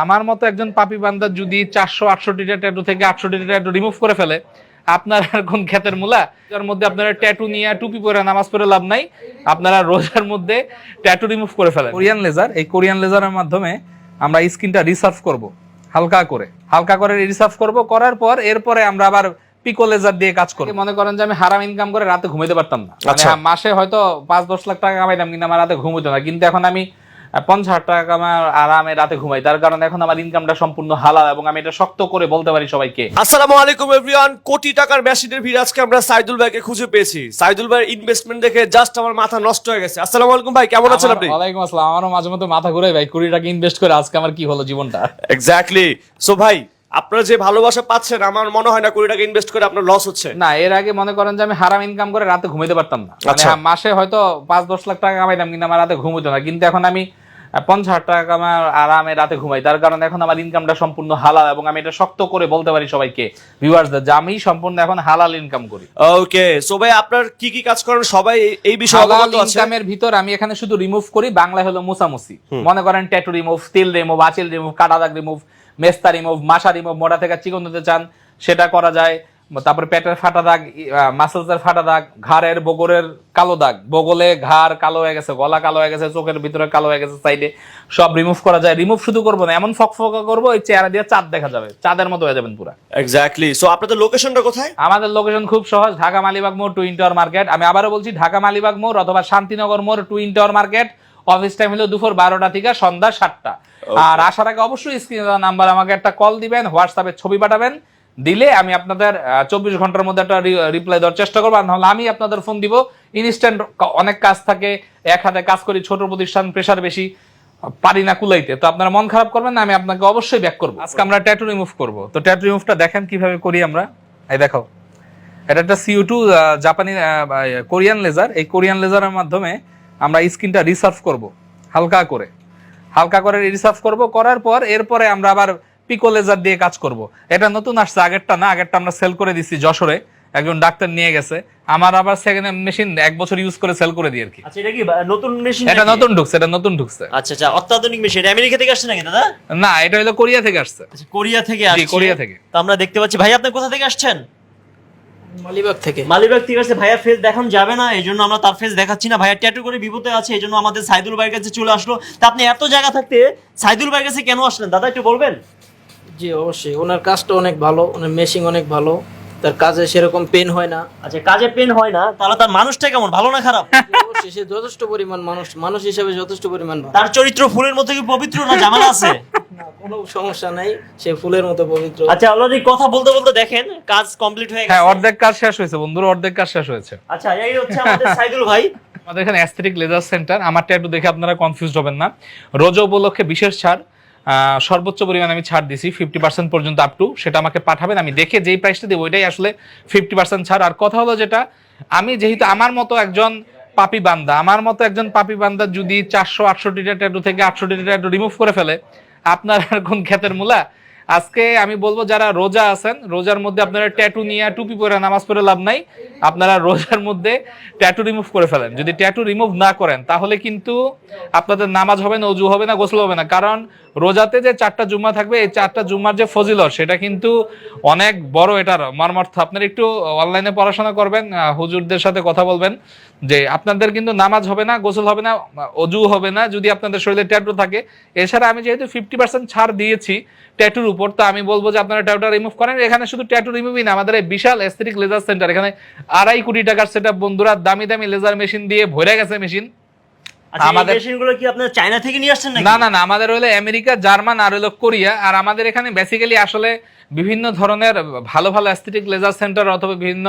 আমার মতো একজন পাপী বান্দা যদি 468টা ট্যাটু থেকে 68টা ট্যাটু রিমুভ করে ফেলে, আপনার আর কোন ক্ষেতের মূলা? যার মধ্যে আপনারা ট্যাটু নিয়ে টুপি পরে নামাজ পড়ে লাভ নাই, আপনারা রোজার মধ্যে ট্যাটু রিমুভ করে ফেলেন। কোরিয়ান লেজার, এই কোরিয়ান লেজারের মাধ্যমে আমরা স্কিনটা রিসার্ভ করব, হালকা করে রিসার্ভ করব, করার পর এরপরে আমরা আবার পিকো লেজার দিয়ে কাজ করব। মনে করেন যে আমি হারাম ইনকাম করে রাতে ঘুমাইতে পারতাম না, মানে মাসে হয়তো 5-10 লাখ টাকা কামাইতাম, কিন্তু আমার রাতে ঘুম হতো না। কিন্তু এখন আমি 50,000 টাকা আমার আরামে রাতে ঘুমাই, তার কারণে এখন আমার ইনকামটা সম্পূর্ণ হালাল এবং আমি এটা শক্ত করে বলতে পারি সবাইকে। আসসালামু আলাইকুম এভরিওয়ান। কোটি টাকার মেশিনের ভিড় আজকে আমরা সাইদুল ভাইকে খুঁজে পেয়েছি। সাইদুল ভাইয়ের ইনভেস্টমেন্ট দেখে জাস্ট আমার মাথা নষ্ট হয়ে গেছে। আসসালামু আলাইকুম ভাই, কেমন আছেন আপনি? ওয়ালাইকুম আসসালাম। আমারও মাঝে মধ্যে মাথা ঘুরে ভাই, 20 টাকা ইনভেস্ট করে আজকে আমার কি হলো জীবনটা। এক্স্যাক্টলি। সো ভাই, আপনারা যে ভালোবাসা পাচ্ছেন, আমার মনে হয় না 20 টাকা ইনভেস্ট করে আপনার লস হচ্ছে। না, এর আগে মনে করেন যে আমি হারাম ইনকাম করে রাতে ঘুমাইতে পারতাম না, মানে মাসে হয়তো 5-10 লাখ টাকা কামাইতাম, কিন্তু আমার রাতে ঘুম হতো না। কিন্তু এখন আমি 50,000 টাকা আমার আরামে রাতে ঘুমাই, তার কারণে এখন আমার ইনকামটা সম্পূর্ণ হালাল এবং আমি এটা শক্ত করে বলতে পারি সবাইকে, ভিউয়ার্সদের, যে আমি সম্পূর্ণ এখন হালাল ইনকাম করি। ওকে, সো ভাই আপনার কি কি কাজ করেন সবাই এই বিষয়ে অবগত আছে? ইনকামের ভিতর আমি এখানে শুধু রিমুভ করি, বাংলা হলো মুসামুসি। মনে করেন ট্যাটু রিমুভ, তিল রিমুভ, আঁচিল রিমুভ, কাটা দাগ রিমুভ, মেস্তা রিমুভ, মাশা রিমুভ, মোটা থেকে চিকন হতে চান সেটা করা যায়। তারপরে পেটের ফাটা দাগ, মাসেলসের ফাটা দাগ, ঘাড়ের বগলের কালো দাগ, বগলে ঘাড় কালো হয়ে গেছে, গলা কালো হয়ে গেছে, চোখের ভিতরে কালো হয়ে গেছে, সাইডে সব রিমুভ করা যায়। রিমুভ শুধু করবো না, এমন ফকফকা করবো ওই চেহারা দিয়ে চাঁদ দেখা যাবে, চাঁদের মতো হয়ে যাবেন পুরো। এক্স্যাক্টলি। সো আপনাদের লোকেশনটা কোথায়? আমাদের লোকেশন খুব সহজ, ঢাকা মালিবাগ মোড়, টুইন টাওয়ার মার্কেট। আমি আবারও বলছি, ঢাকা মালিবাগ মোড় অথবা শান্তিনগর মোড়, twin tower market. Office time হলো দুপুর 12টা থেকে সন্ধ্যা 7টা। আর আসার আগে অবশ্যই স্ক্রিনে দেওয়া নাম্বার আমাকে একটা কল দিবেন, হোয়াটসঅ্যাপে ছবি পাঠাবেন, দিলে আমি আপনাদের 24 ঘন্টার মধ্যে একটা রিপ্লাই দেওয়ার চেষ্টা করবো। নাহলে আমি আপনাদের ফোন দিব। ইনস্ট্যান্ট অনেক কাজ থাকে, এক হাতে কাজ করি, ছোট প্রতিষ্ঠান, প্রেশার বেশি, পারি না কুলাইতে, তো আপনারা মন খারাপ করবেন না, আমি আপনাকে অবশ্যই ব্যাক করবো। আজকে আমরা ট্যাটু রিমুভ করবো। তো ট্যাটু রিমুভটা দেখেন কিভাবে করি আমরা। এই দেখো, এটা একটা CO2 জাপানি কোরিয়ান লেজার। এই কোরিয়ান লেজারের মাধ্যমে আমরা স্কিনটা রিসার্ভ করব, হালকা করে রিসার্ভ করব, করার পর এরপরে আমরা আবার পিকো লেজার দিয়ে কাজ করব। এটা নতুন আসছে, আগেরটা না, আগেরটা আমরা সেল করে দিছি যশোরে, একজন ডাক্তার নিয়ে গেছে। আমার আবার সেকেন্ড মেশিন 1 বছর ইউজ করে সেল করে দিই আর কি। আচ্ছা, এটা কি নতুন মেশিন? এটা নতুন ঢুকছে। আচ্ছা আচ্ছা, অত্যাধুনিক মেশিন। আমেরিকা থেকে আসছে নাকি দাদা? না, এটা হলো কোরিয়া থেকে আসছে। আচ্ছা, কোরিয়া থেকে আসছে। কোরিয়া থেকে। তো আমরা দেখতে পাচ্ছি। ভাই আপনি কোথা থেকে আসছেন? মালিবাগ থেকে আসছে। ভাইয়ার ফেস দেখান যাবে না, এই জন্য আমরা তার ফেস দেখাচ্ছি না। ভাইয়া ট্যাটু করে বিপদে আছে, এই জন্য আমাদের সাইদুল ভাইয়ের কাছে চলে আসলো। তা আপনি এত জায়গা থাকতে সাইদুল ভাইয়ের কাছে কেন আসলেন দাদা, একটু বলবেন? জি অবশ্যই, ওনার কাজটা অনেক ভালো, ওনার মেশিং অনেক ভালো, তার কাজে সেরকম পেন হয় না। আচ্ছা, কাজে পেন হয় না, তাহলে তার মানুষটা কেমন, ভালো না খারাপ? অবশ্যই সে যথেষ্ট পরিমাণ মানুষ হিসেবে যথেষ্ট পরিমাণ ভালো। তার চরিত্র ফুলের মতো কি পবিত্র না ঝামেলা আছে? না, কোনো সমস্যা নাই, সে ফুলের মতো পবিত্র। আচ্ছা, অলরেডি কথা বলতে বলতে দেখেন কাজ কমপ্লিট হয়ে গেছে। হ্যাঁ, অর্ধেক কাজ শেষ হয়েছে বন্ধুরা, অর্ধেক কাজ শেষ হয়েছে। আচ্ছা, এই হচ্ছে আমাদের সাইদুল ভাই। আমাদের এখানে অ্যাস্থেটিক লেজার সেন্টার। আমার ট্যাটু দেখে আপনারা কনফিউজড হবেন না। রোজা উপলক্ষে বিশেষ ছাড়, সর্বোচ্চ পরিমাণ আমি ছাড় দিছি 50% পর্যন্ত আপ টু। সেটা আমাকে পাঠাবেন, আমি দেখে যেই প্রাইসটা দেবো ওইটাই আসলে 50% ছাড়। আর কথা হলো যেটা, আমি যেহেতু আমার মতো একজন পাপী বান্দা যদি 468টা ট্যাটু থেকে 68টা ট্যাটু রিমুভ করে ফেলে, আপনার আর কোন ক্ষেতের মূলা? আজকে আমি বলবো, যারা রোজা আছেন, রোজার মধ্যে আপনারা ট্যাটু নিয়ে টুপি পরে নামাজ পড়ে লাভ নাই, আপনারা রোজার মধ্যে ট্যাটু রিমুভ করে ফেলেন। যদি ট্যাটু রিমুভ না করেন তাহলে কিন্তু আপনাদের নামাজ হবে না, ওযু হবে না, গোসল হবে না। কারণ রোজাতে যে 4টা জুম্মা থাকবে, এই 4টা জুম্মার যে ফজিলত সেটা কিন্তু অনেক বড়, এটার মর্মার্থ। আপনারা একটু অনলাইনে পড়াশোনা করবেন, হুজুরদের সাথে কথা বলবেন, যে আপনাদের কিন্তু নামাজ হবে না, গোসল হবে না, ওযু হবে না যদি আপনাদের শরীরে ট্যাটু থাকে। এছাড়া আমি যেহেতু 50% ছাড় দিয়েছি ট্যাটুর উপর, তো আমি বলবো যে আপনারা ট্যাটুটা রিমুভ করেন। এখানে শুধু ট্যাটু রিমুভই না, আমাদের এই বিশাল অ্যাস্থেটিক লেজার সেন্টার, এখানে 2.5 কোটি টাকার সেটআপ বন্ধুরা, দামি দামি লেজার মেশিন দিয়ে ভরে গেছে মেশিন। আমাদের মেশিনগুলো কি আপনারা চায়না থেকে নিয়ে আসছেন নাকি? না, আমাদের হলো আমেরিকা, জার্মান আর হলো কোরিয়া। আর আমাদের এখানে বেসিক্যালি আসলে বিভিন্ন ধরনের ভালো অ্যাস্থেটিক লেজার সেন্টার অথবা বিভিন্ন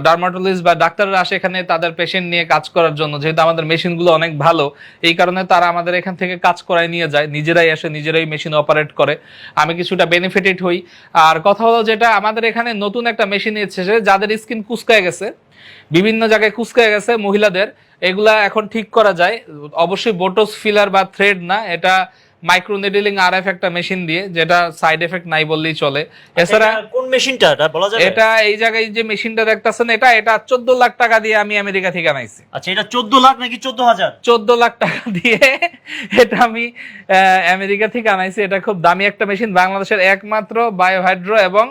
ডার্মাটোলজিস্ট বা ডাক্তাররা আসে এখানে তাদের পেশেন্ট নিয়ে কাজ করার জন্য। যেহেতু আমাদের মেশিনগুলো অনেক ভালো, এই কারণে তারা আমাদের এখান থেকে কাজ করায় নিয়ে যায়, নিজেরাই এসে নিজেরাই মেশিন অপারেট করে। আমি কিছুটা বেনিফিটেড হই। আর কথা হলো যেটা, আমাদের এখানে নতুন একটা মেশিন এসেছে, যাদের স্কিন কুচকায় গেছে, বিভিন্ন জায়গায় কুচকায় গেছে মহিলাদের, এগুলা এখন ঠিক করা যায়। অবশ্যই বোটক্স ফিলার বা থ্রেড না, এটা মাইক্রো নিডলিং আরএফ একটা মেশিন দিয়ে, যেটা সাইড এফেক্ট নাই বললেই চলে। এছাড়া কোন মেশিনটা বলা যাবে? এটা এই জায়গায় যে মেশিনটা দেখতেছেন, এটা 14 লাখ টাকা দিয়ে আমি আমেরিকা থেকে আনাইছি। আচ্ছা, এটা 14 লাখ নাকি 14,000? 14 লাখ টাকা দিয়ে এটা আমি আমেরিকা থেকে আনাইছি। এটা খুব দামি একটা মেশিন, বাংলাদেশের একমাত্র বায়োহাইড্রো এবং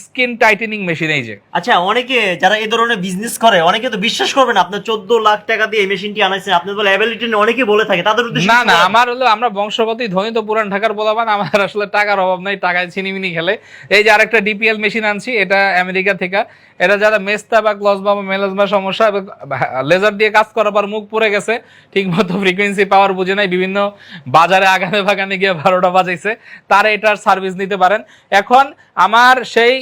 স্কিন টাইটেনিং মেশিন। এই যে আচ্ছা, অনেকে যারা এই ধরনের বিজনেস করে অনেকে তো বিশ্বাস করবে না আপনার 14 লাখ টাকা দিয়ে এই মেশিনটি আনাইছেন, আপনি বলে অ্যাবিলিটি নেই, অনেকে বলে থাকে, তাদের উদ্দেশ্যে না না, আমার হলো আমরা বংশগতই ধনী, তো পুরান ঢাকার বলাবান, আমার আসলে টাকার অভাব নাই, টাকায় ছিনিমিনি খেলে। এই যে আরেকটা ডিপিএল মেশিন আনছি, এটা আমেরিকা থেকে। এটা যারা মেস্তা বা ক্লজমা বা মেলাজমা সমস্যা, লেজার দিয়ে কাজ করার পর মুখ পুড়ে গেছে, ঠিক মতো ফ্রিকোয়েন্সি পাওয়ার বুঝে নাই, বিভিন্ন বাজারে আগামে বাগানে গিয়ে 12টা বাজাইছে, তারা এটার সার্ভিস নিতে পারেন। এখন আমার সেই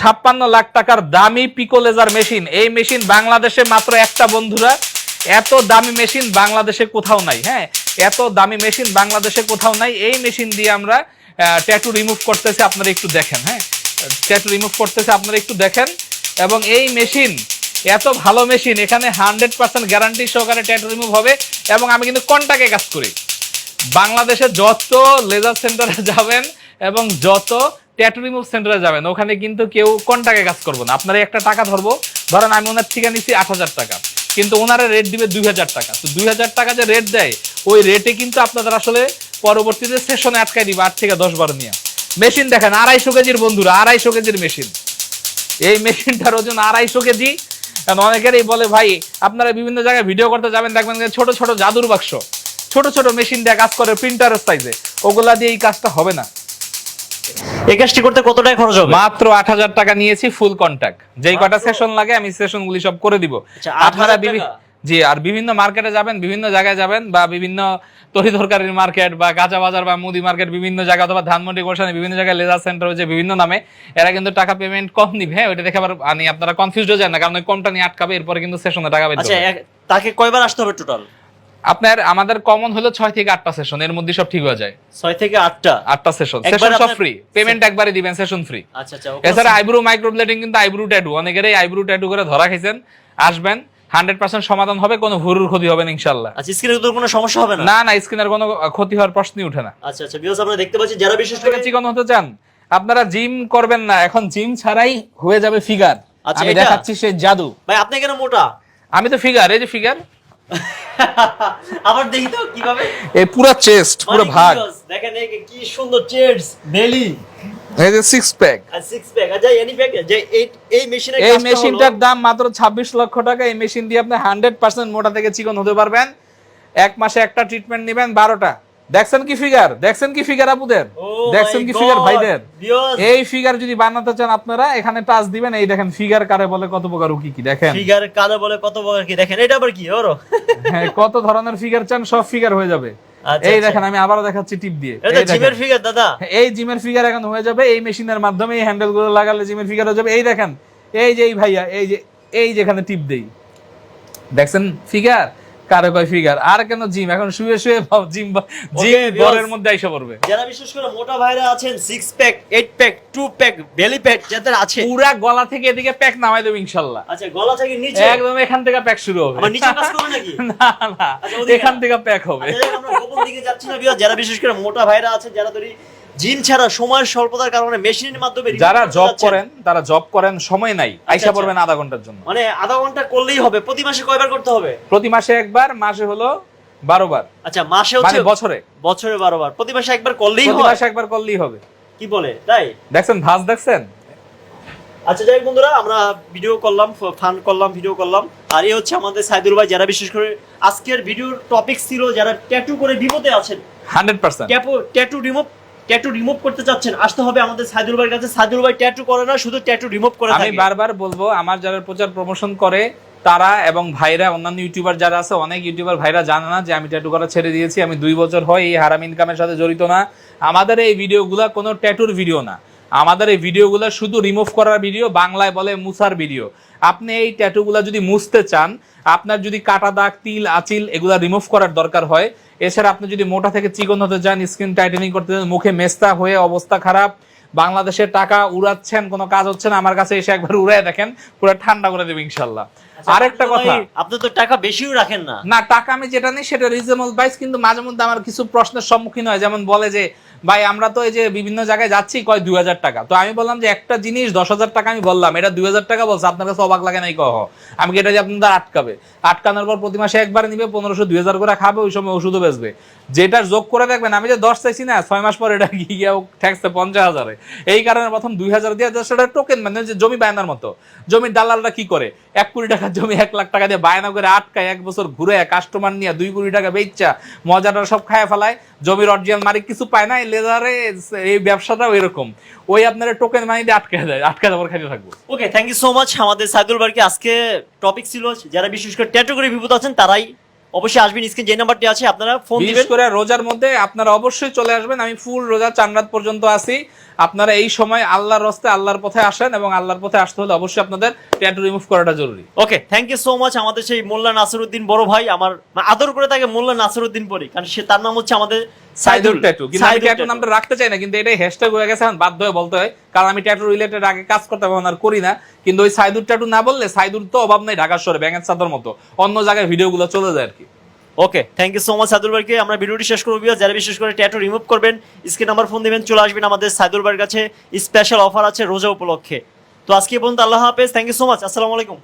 56 লাখ টাকার দামি পিকো লেজার মেশিন, এই মেশিন বাংলাদেশে মাত্র একটা বন্ধুরা, এত দামি মেশিন বাংলাদেশে কোথাও নাই। হ্যাঁ, এত দামি মেশিন বাংলাদেশে কোথাও নাই। এই মেশিন দিয়ে আমরা ট্যাটু রিমুভ করতেছি, আপনারা একটু দেখেন। হ্যাঁ, ট্যাটু রিমুভ করতেছি, আপনারা একটু দেখেন। এবং এই মেশিন এত ভালো মেশিন, এখানে 100% গ্যারান্টি সহকারে ট্যাটু রিমুভ হবে। এবং আমি কিন্তু কন্টাক্টে কাজ করি, বাংলাদেশে যত লেজার সেন্টারে যাবেন এবং যত ট্যাটু রিমুভ সেন্টারে যাবেন, ওখানে কিন্তু কেউ কন্টাক্টে কাজ করবো না। আপনারা একটা টাকা ধরবো, ধরেন আমি ওনার থেকে নিচ্ছি 8,000 টাকা, কিন্তু ওনারা রেট দিবে 2,000 টাকা। তো 2,000 টাকা যে রেট দেয়, ওই রেটে কিন্তু আপনাদের আসলে পরবর্তীতে সেশনে আটকাই দিবে 8 থেকে 10 বার নিয়ে। মেশিন দেখেন 250 কেজির বন্ধুরা, 250 কেজির মেশিন। এই মেশিনটার ওজন 250 কেজি। অনেকেরই বলে ভাই আপনারা বিভিন্ন জায়গায় ভিডিও করতে যাবেন, দেখবেন ছোট ছোট জাদুর বাক্স, ছোট ছোট মেশিন দিয়ে কাজ করে প্রিন্টারের সাইজে, ওগুলা দিয়ে এই কাজটা হবে না। এই কাজটি করতে কত টাকা খরচ হবে? মাত্র 8,000 টাকা নিয়েছি ফুল কন্টাক্ট। যেই কটা সেশন লাগে আমি সেশনগুলি সব করে দিব। আচ্ছা, আপনারা 8,000 টাকা? জি, আর বিভিন্ন মার্কেটে যাবেন, বিভিন্ন জায়গায় যাবেন, বা বিভিন্ন তরি তরকারির মার্কেট বা কাঁচা বাজার বা মুদি মার্কেট, বিভিন্ন জায়গায়, অথবা ধানমন্ডি গোশানি, বিভিন্ন জায়গায় লেজার সেন্টার হচ্ছে বিভিন্ন নামে, এরা কিন্তু টাকা পেমেন্ট কম নিবে। হ্যাঁ, ওইটা দেখে আবার আপনারা কনফিউজ হয়ে যান না, কারণ ওই কমটা নিয়ে আটকাবে, এরপরে কিন্তু সেশনে টাকা পেতে আচ্ছা, তাকে কয়বার আসতে হবে টোটাল? আপনার আমাদের কমন হলো 6 থেকে 8টা সেশন, এর মধ্যে সব ঠিক হয়ে যায়। 6 থেকে 8টা 8টা সেশন, একবারে সেশন সব আপনার- ফ্রি, পেমেন্ট একবারে দিবেন, সেশন ফ্রি। আচ্ছা আচ্ছা, এছাড়া আইব্রো মাইক্রোব্লেডিং, কিন্তু আইব্রো ট্যাটু, অনেকেরই আইব্রো ট্যাটু করে ধরা খাইছেন, আসবেন 100% সমাধান হবে, কোনো ভুরুর ক্ষতি হবে না ইনশাআল্লাহ। আচ্ছা, স্ক্রিনে তো কোনো সমস্যা হবে না? না না, স্কিনের কোনো ক্ষতি হওয়ার প্রশ্নই ওঠে না। আচ্ছা আচ্ছা, ভিউয়ার্স আপনারা দেখতে পাচ্ছেন, যারা বিশেষ করে চিকন হতে চান, আপনারা জিম করবেন না, এখন জিম ছাড়াই হয়ে যাবে ফিগার। আচ্ছা, আমি এটা? দেখাচ্ছি সেই জাদু। ভাই আপনি কেন মোটা? আমি তো ফিগার, এই যে ফিগার, আবার দেখি তো কিভাবে, এই পুরো চেস্ট, পুরো মানে ভাগ, viewers, দেখেন এই কি সুন্দর চেস্ট, বেলি এই যে 6 প্যাক। আর 6 প্যাক। আচ্ছা, এনি প্যাক যে এই মেশিনের এই কাজটা মেশিনটার হলো- দাম মাত্র 26 লক্ষ টাকা। এই মেশিন দিয়ে আপনি 100% মোটা থেকে চিকন হতে পারবেন। এক মাসে একটা ট্রিটমেন্ট নেবেন 12টা। দেখছেন কি ফিগার, দেখছেন কি ফিগার আপুদের, Oh দেখছেন my কি ফিগার God, ভাইদের। viewers, এই ফিগার যদি বানাতে চান আপনারা, এখানে টাচ দিবেন, এই দেখেন ফিগার কারে বলে, কত প্রকার কি কি দেখেন। ফিগার কালো বলে কত প্রকার কি দেখেন, এটা আবার কি ওরো? হ্যাঁ, কত ধরনের ফিগার চান, সব ফিগার হয়ে যাবে। আচ্ছা, এই আচ্ছা। দেখেন, আমি আবারও দেখাচ্ছি টিপ দিয়ে, এটা এই তো দেখেন। জিমের ফিগার দাদা। এই জিমের ফিগার এখন হয়ে যাবে এই মেশিনের মাধ্যমে। এই হ্যান্ডেল গুলো লাগালে জিমের ফিগার হয়ে যাবে। এই দেখেন, এই যে এই ভাইয়া, এই যেখানে টিপ দেই, দেখছেন ফিগার কারে কয় ফিগার। আর কেন জিম, এখন শুয়ে শুয়ে জিম বলের মধ্যে আইসা পড়বে। যারা বিশেষ করে মোটা ভাইরা আছেন, 6 প্যাক 8 প্যাক 2 প্যাক বেলি প্যাক যাদের আছে, পুরা গলা থেকে এদিকে প্যাক নামাই দেব ইনশাআল্লাহ। আচ্ছা গলা থেকে নিচে একদম এখান থেকে প্যাক শুরু হবে। আমার নিচে কাজ করবে নাকি? না না, আচ্ছা, ওদিকে এখান না। থেকে প্যাক হবে। আচ্ছা, আমরা গোপন দিকে যাচ্ছি না বিকজ যারা বিশেষ করে মোটা ভাইরা আছেন, যারা ধরি জিম ছাড়া সময়ের স্বল্পতার কারণে মেশিনের মাধ্যমে remove যারা করতে জব যাচ্ছেন, করেন, তারা জব করেন, সময় নাই, আইসা আচ্ছা। পড়বেন আধা ঘন্টার জন্য। মানে আধা ঘন্টা করলেই হবে। প্রতি মাসে কয়বার করতে হবে? প্রতি মাসে একবার, মাসে হলো 12 বার, আচ্ছা, মাসে মানে হচ্ছে বছরে বছরে 12 বার, প্রতি মাসে একবার করলেই প্রতি হয়। মাসে একবার করলেই হবে। কি বলে তাই? দেখছেন ভাঁজ, দেখছেন। আচ্ছা যাই হোক বন্ধুরা, আমরা ভিডিও করলাম, ফান করলাম, ভিডিও করলাম। আর এই হচ্ছে আমাদের সাইদুল ভাই, যারা বিশেষ করে আজকের ভিডিওর টপিক ছিল যারা ট্যাটু করে বিপদে আছেন, 100%। ট্যাটু রিমুভ করতে চাচ্ছেন, আসতে হবে আমাদের সাইদুল ভাইয়ের কাছে। সাইদুল ভাই ট্যাটু করে না, শুধু ট্যাটু রিমুভ করে আমি থাকে। বারবার বলবো, আমার যারা প্রচার প্রমোশন করে তারা এবং ভাইরা, অন্যান্য ইউটিউবার যারা আছে, অনেক ইউটিউবার ভাইরা জানে না যে আমি ট্যাটু করা ছেড়ে দিয়েছি। আমি 2 বছর হয় এই হারাম ইনকামের সাথে জড়িত না। আমাদের এই ভিডিওগুলো কোনো ট্যাটুর ভিডিও না, আমাদের এই ভিডিওগুলো শুধু রিমুভ করার ভিডিও, বাংলায় বলে মুছার ভিডিও। আপনি এই ট্যাটুগুলো যদি মুছতে চান, আপনার যদি কাটা দাগ, তিল, আচিল এগুলা রিমুভ করার দরকার হয়, এছাড়া আপনি যদি মোটা থেকে চিকন হতে চান, স্কিন টাইটেনিং করতে চান, মুখে মেস্তা হয়ে অবস্থা খারাপ, বাংলাদেশের টাকা উড়াচ্ছেন, কোনো কাজ হচ্ছে না, আমার কাছে এসে একবার উড়ায় দেখেন, পুরো ঠান্ডা করে দেবে ইনশাল্লাহ। আরেকটা কথা, আপনি তো টাকা বেশিও রাখেন না। না টাকা আমি যেটা নেই সেটা রিজনেবল প্রাইস, কিন্তু মাঝে মধ্যে আমার কিছু প্রশ্নের সম্মুখীন হয়, যেমন বলে যে ভাই আমরা তো এই যে বিভিন্ন জায়গায় যাচ্ছি কয় 2000 টাকা, তো আমি বললাম যে একটা জিনিস 10,000 টাকা আমি বললাম, এটা 2000 টাকা বলছে, আপনার কাছে অবাক লাগে নাই কহ? আমি কি এটা যে আপনাদের আটকাবে? আটকানোর পর প্রতি মাসে একবার নিবে 1500 2000 করে খাবে, ওই সময় ওষুধও বেচবে, যেটা যোগ করে দেখবেন আমি যে 10 চাইছি না 6 মাস পর এটা গিয়ে ঠেকছে 50,000-এ। এই কারণে প্রথম 2000 দিয়ে সেটা টোকেন, মানে যে জমি বায়নার মতো। জমির দালালরা কি করে, 1 কোটি টাকার জমি 1 লাখ টাকা দিয়ে বায়না করে আটকায়, 1 বছর ঘুরে কাস্টমার নিয়ে 2 কোটি টাকা বেচা মজাটা সব খায় ফেলায়, জমির অরিজিনাল মালিক কিছু পায় না। এই লেজারে এই ব্যবসাটাও এরকম, ওই আপনারা টোকেন মানি দিয়ে আটকে দেয়, আটকে দেওয়ার খাইতে থাকবো। ওকে, থ্যাংক ইউ সো মাচ। আমাদের সাইদুল ভাইকে আজকে টপিক ছিল যারা বিশেষ করে ট্যাটু করে বিপদ আছেন তারাই অবশ্যই আসবেন, স্ক্রিন যে নাম্বারটি আছে আপনারা ফোন বিশেষ দিবেন। করে রোজার মধ্যে আপনারা অবশ্যই চলে আসবেন, আমি ফুল রোজা 4 রাত পর্যন্ত আছি। আপনারা এই সময় আল্লাহর রাস্তে আল্লাহর পথে আসেন, এবং আল্লাহর পথে আসতে হলে অবশ্যই আপনাদের ট্যাটু রিমুভ করাটা জরুরি। ওকে, থ্যাংক ইউ সো মাচ। আমাদের সেই মোল্লা নাসিরউদ্দিন বড় ভাই, আমার আদর করে তাকে মোল্লা নাসিরউদ্দিন পড়ি, কারণ সে তার নাম হচ্ছে আমাদের সাইদুল ট্যাটু, কিন্তু আমি সাইদুল ট্যাটু ট্যাটু। নামটা রাখতে চাই না, কিন্তু এটাই হ্যাশট্যাগ হয়ে গেছে, এখন বাধ্য হয়ে বলতে হয়, কারণ আমি ট্যাটু রিলেটেড আগে কাজ করতে এখন আর করি না। কিন্তু ওই সাইদুল ট্যাটু না বললে, সাইদুল তো অভাব নাই ঢাকা শহরে, ব্যাঙের চাদর মতো অন্য জায়গায় ভিডিওগুলো চলে যায় আর কি। Okay, thank you so much Saidul ভাইকে। আমরা ভিডিওটি শেষ করব। যারা বিশেষ করে ট্যাটু রিমুভ করবেন স্ক্রিন নাম্বার ফোন দিবেন, চলে আসবেন আমাদের সাইদুল ভাইয়ের কাছে, স্পেশাল অফার আছে রোজা উপলক্ষে। তো আজকে পর্যন্ত আল্লাহ হাফেজ, থ্যাংক ইউ সো মাচ, আসসালামু আলাইকুম।